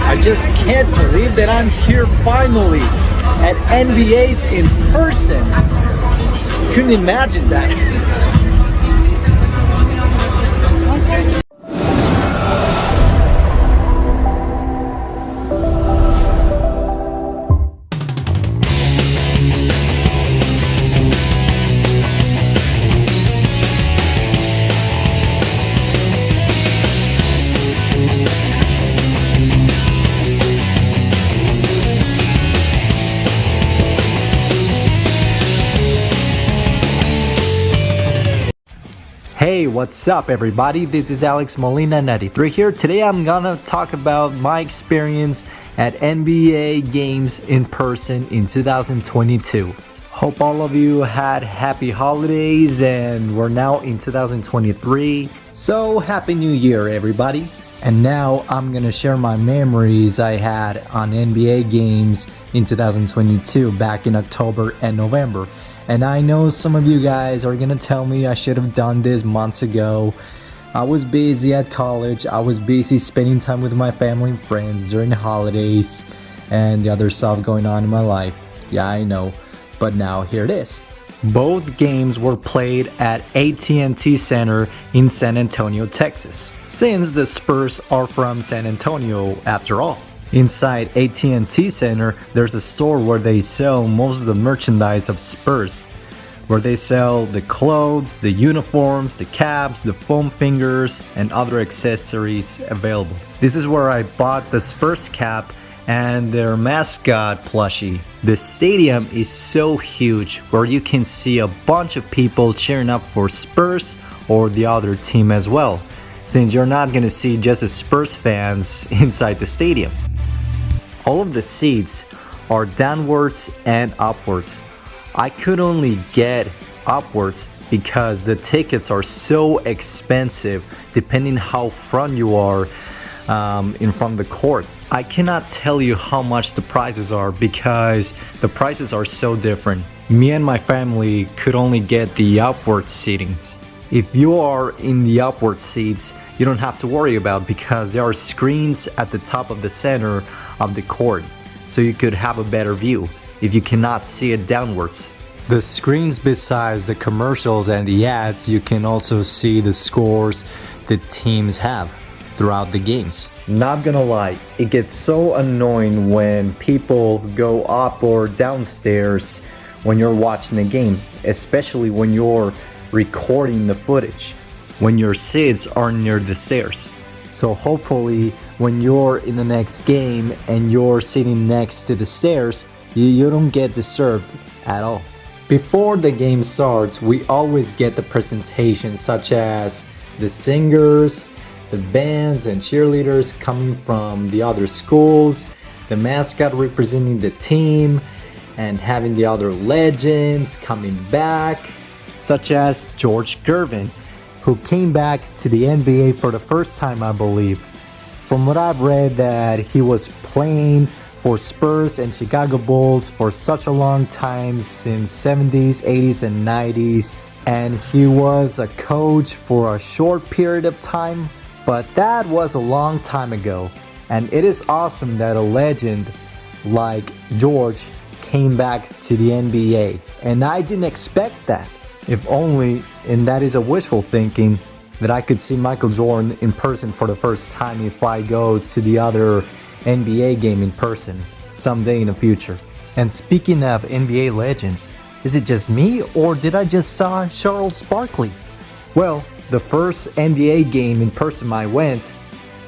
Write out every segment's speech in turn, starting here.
I just can't believe that I'm here finally at NBA's in person. Couldn't imagine that. Hey, what's up everybody? This is Molina93 here. Today I'm gonna talk about my experience at NBA games in person in 2022. Hope all of you had happy holidays and we're now in 2023. So happy new year everybody. And now I'm gonna share my memories I had on NBA games in 2022 back in October and November. And I know some of you guys are gonna tell me I should have done this months ago. I was busy at college, I was busy spending time with my family and friends during the holidays and the other stuff going on in my life. Yeah, I know, but now here it is. Both games were played at AT&T Center in San Antonio, Texas, since the Spurs are from San Antonio after all. Inside AT&T Center, there's a store where they sell most of the merchandise of Spurs, where they sell the clothes, the uniforms, the caps, the foam fingers, and other accessories available. This is where I bought the Spurs cap and their mascot plushie. The stadium is so huge where you can see a bunch of people cheering up for Spurs or the other team as well, since you're not gonna see just the Spurs fans inside the stadium. All of the seats are downwards and upwards. I could only get upwards because the tickets are so expensive depending how front you are in front of the court. I cannot tell you how much the prices are because the prices are so different. Me and my family could only get the upward seating. If you are in the upward seats, you don't have to worry about because there are screens at the top of the center of the court, so you could have a better view if you cannot see it downwards. The screens, besides the commercials and the ads, you can also see the scores the teams have throughout the games. Not gonna lie, it gets so annoying when people go up or downstairs when you're watching the game, especially when you're recording the footage, when your seats are near the stairs. So hopefully when you're in the next game and you're sitting next to the stairs, you don't get disturbed at all. Before the game starts, we always get the presentation such as the singers, the bands and cheerleaders coming from the other schools, the mascot representing the team, and having the other legends coming back, such as George Gervin, who came back to the NBA for the first time, I believe. From what I've read, that he was playing for Spurs and Chicago Bulls for such a long time, since 70s, 80s, and 90s. And he was a coach for a short period of time, but that was a long time ago. And it is awesome that a legend like George came back to the NBA. And I didn't expect that. If only, and that is a wishful thinking, that I could see Michael Jordan in person for the first time if I go to the other NBA game in person someday in the future. And speaking of NBA legends, is it just me or did I just saw Charles Barkley? Well, the first NBA game in person I went,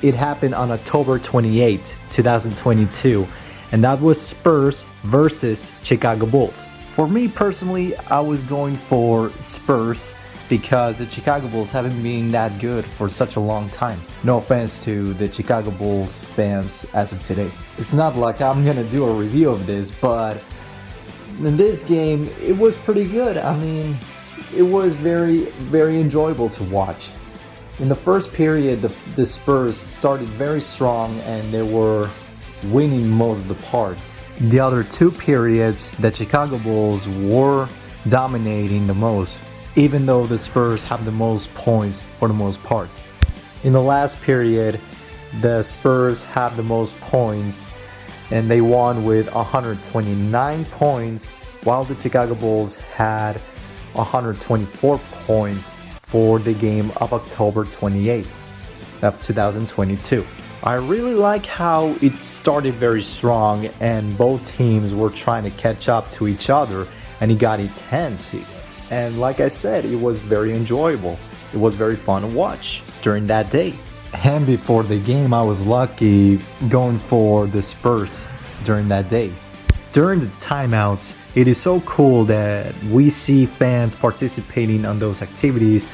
it happened on October 28, 2022, and that was Spurs versus Chicago Bulls. For me personally, I was going for Spurs because the Chicago Bulls haven't been that good for such a long time. No offense to the Chicago Bulls fans as of today. It's not like I'm gonna do a review of this, but in this game, it was pretty good. I mean, it was very, very enjoyable to watch. In the first period, the Spurs started very strong and they were winning most of the part. The other two periods, the Chicago Bulls were dominating the most, even though the Spurs have the most points for the most part. In the last period, the Spurs have the most points, and they won with 129 points, while the Chicago Bulls had 124 points for the game of October 28th of 2022. I really like how it started very strong and both teams were trying to catch up to each other, and it got intense. And like I said, it was very enjoyable. It was very fun to watch during that day. And before the game, I was lucky going for the Spurs during that day. During the timeouts, it is so cool that we see fans participating on those activities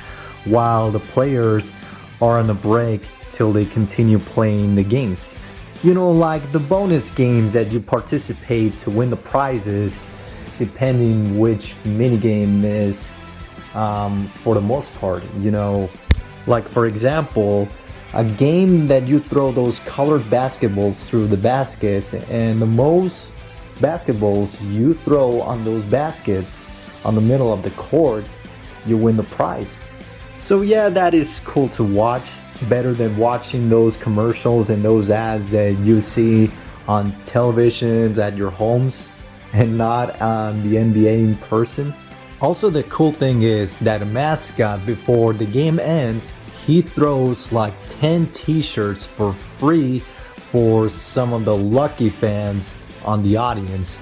while the players are on a break till they continue playing the games. You know, like the bonus games that you participate to win the prizes, depending which minigame is for the most part. You know, like for example, a game that you throw those colored basketballs through the baskets, and the most basketballs you throw on those baskets on the middle of the court, you win the prize. So yeah, that is cool to watch. Better than watching those commercials and those ads that you see on televisions at your homes and not on the NBA in person. Also, the cool thing is that a mascot, before the game ends, he throws like 10 t-shirts for free for some of the lucky fans on the audience,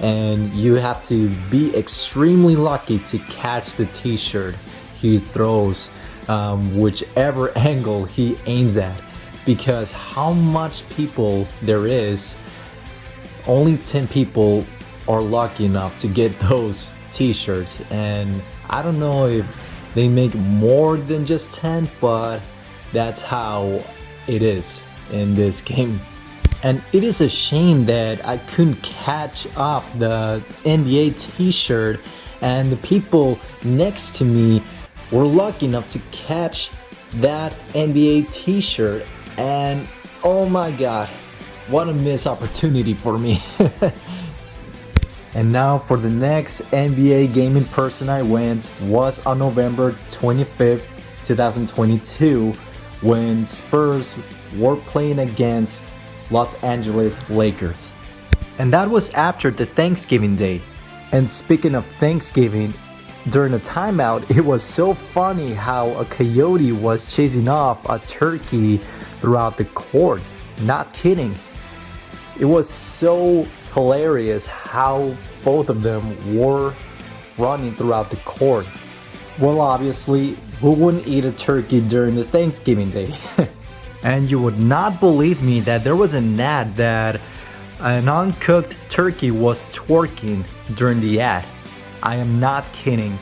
and you have to be extremely lucky to catch the t-shirt he throws, whichever angle he aims at, because how much people there is, only 10 people are lucky enough to get those t-shirts. And I don't know if they make more than just 10, but that's how it is in this game. And it is a shame that I couldn't catch up the NBA t-shirt, and the people next to me were lucky enough to catch that NBA t-shirt, and oh my god, what a missed opportunity for me. And now for the next NBA game in person I went was on November 25th, 2022, when Spurs were playing against Los Angeles Lakers. And that was after the Thanksgiving day. And speaking of Thanksgiving, during the timeout, it was so funny how a coyote was chasing off a turkey throughout the court. Not kidding. It was so hilarious how both of them were running throughout the court. Well, obviously, who wouldn't eat a turkey during the Thanksgiving day? And you would not believe me that there was an ad that an uncooked turkey was twerking during the ad. I am not kidding.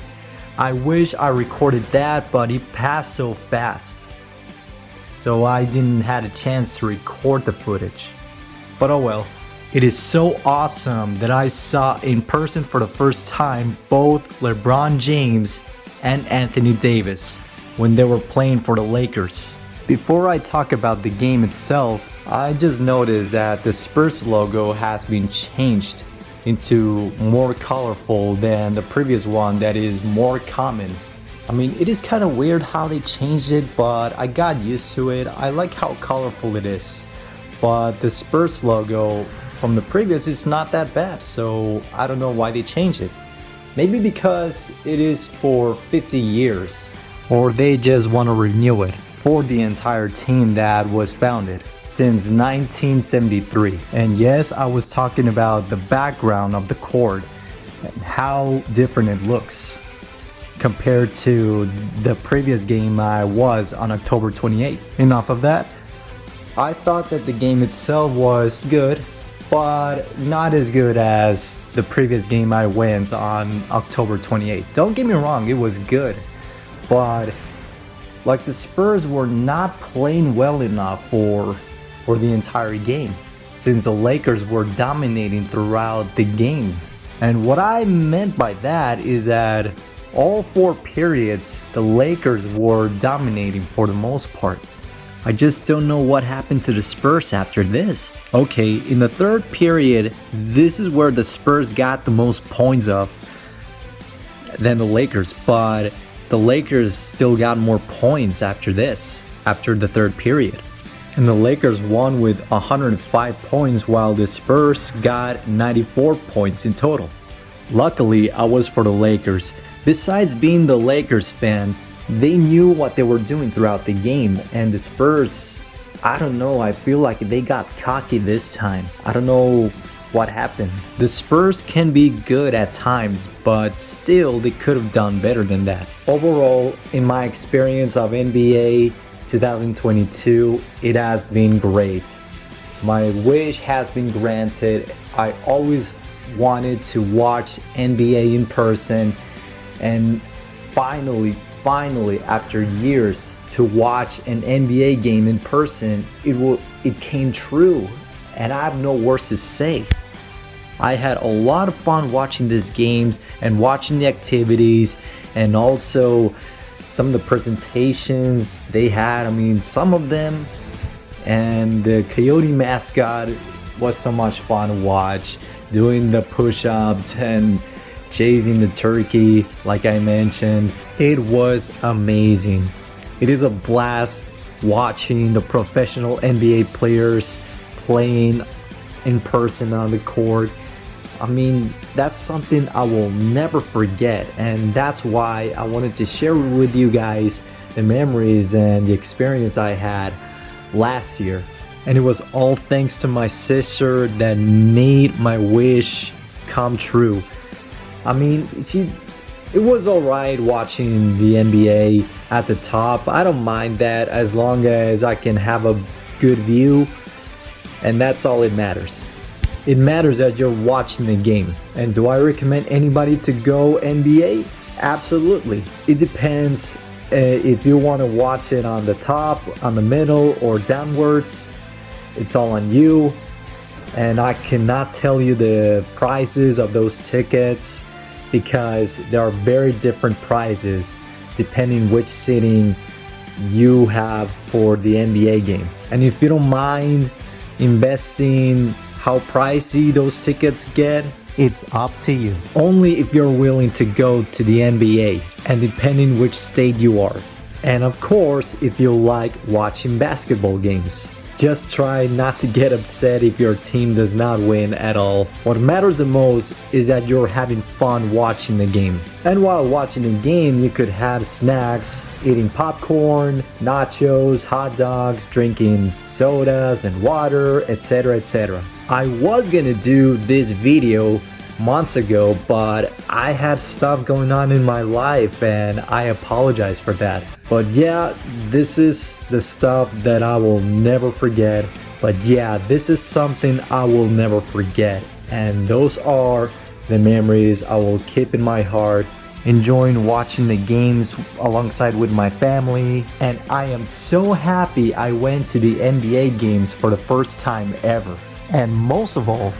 I wish I recorded that, but it passed so fast, so I didn't have a chance to record the footage. But oh well. It is so awesome that I saw in person for the first time both LeBron James and Anthony Davis when they were playing for the Lakers. Before I talk about the game itself, I just noticed that the Spurs logo has been changed into more colorful than the previous one that is more common. I mean, it is kind of weird how they changed it, but I got used to it. I like how colorful it is. But the Spurs logo from the previous is not that bad, so I don't know why they changed it. Maybe because it is for 50 years, or they just want to renew it for the entire team that was founded since 1973. And yes, I was talking about the background of the court and how different it looks compared to the previous game I was on October 28th. Enough of that. I thought that the game itself was good, but not as good as the previous game I went on October 28th. Don't get me wrong, it was good, but like the Spurs were not playing well enough for the entire game, since the Lakers were dominating throughout the game. And what I meant by that is that all 4 periods the Lakers were dominating for the most part. I just don't know what happened to the Spurs after this. Okay, in the 3rd period, this is where the Spurs got the most points of than the Lakers, but the Lakers still got more points after this, after the 3rd period. And the Lakers won with 105 points while the Spurs got 94 points in total. Luckily, I was for the Lakers. Besides being the Lakers fan, they knew what they were doing throughout the game, and the Spurs, I don't know, I feel like they got cocky this time. I don't know what happened. The Spurs can be good at times, but still they could have done better than that. Overall, in my experience of NBA 2022, it has been great. My wish has been granted. I always wanted to watch NBA in person, and finally after years to watch an NBA game in person, it came true, and I have no words to say. I had a lot of fun watching these games and watching the activities, and also some of the presentations they had. I mean, some of them, and the coyote mascot was so much fun to watch, doing the push-ups and chasing the turkey like I mentioned. It was amazing. It is a blast watching the professional NBA players playing in person on the court. I mean, that's something I will never forget, and that's why I wanted to share with you guys the memories and the experience I had last year. And it was all thanks to my sister that made my wish come true. I mean, it was alright watching the NBA at the top. I don't mind that as long as I can have a good view, and that's all it matters. It matters that you're watching the game. And do I recommend anybody to go NBA? Absolutely. It depends if you want to watch it on the top, on the middle, or downwards. It's all on you. And I cannot tell you the prices of those tickets because there are very different prices depending which seating you have for the NBA game. And if you don't mind investing how pricey those tickets get, it's up to you. Only if you're willing to go to the NBA, and depending which state you are. And of course, if you like watching basketball games. Just try not to get upset if your team does not win at all. What matters the most is that you're having fun watching the game. And while watching the game, you could have snacks, eating popcorn, nachos, hot dogs, drinking sodas and water, etc, etc. I was gonna do this video months ago, but I had stuff going on in my life and I apologize for that. But yeah, this is the stuff that I will never forget. But yeah, this is something I will never forget, and those are the memories I will keep in my heart, enjoying watching the games alongside with my family. And I am so happy I went to the NBA games for the first time ever, and most of all,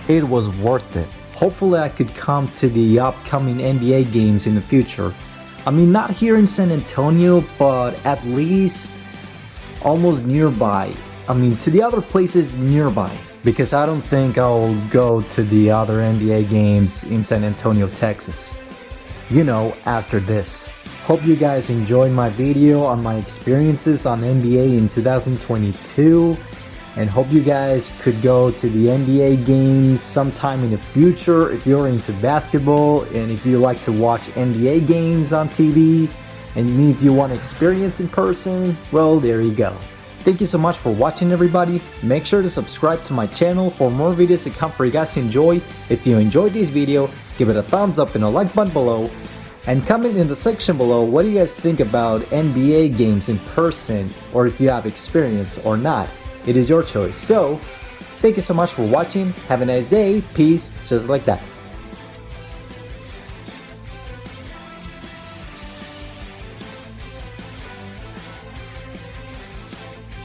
it was worth it. Hopefully I could come to the upcoming NBA games in the future. I mean, not here in San Antonio, but at least almost nearby. I mean, to the other places nearby, because I don't think I'll go to the other NBA games in San Antonio, Texas. You know, after this. Hope you guys enjoyed my video on my experiences on NBA in 2022. And hope you guys could go to the NBA games sometime in the future if you're into basketball and if you like to watch NBA games on TV, and if you want to experience in person, well, there you go. Thank you so much for watching, everybody. Make sure to subscribe to my channel for more videos to come for you guys to enjoy. If you enjoyed this video, give it a thumbs up and a like button below, and comment in the section below what do you guys think about NBA games in person, or if you have experience or not. It is your choice. So, thank you so much for watching. Have a nice day. Peace. Just like that.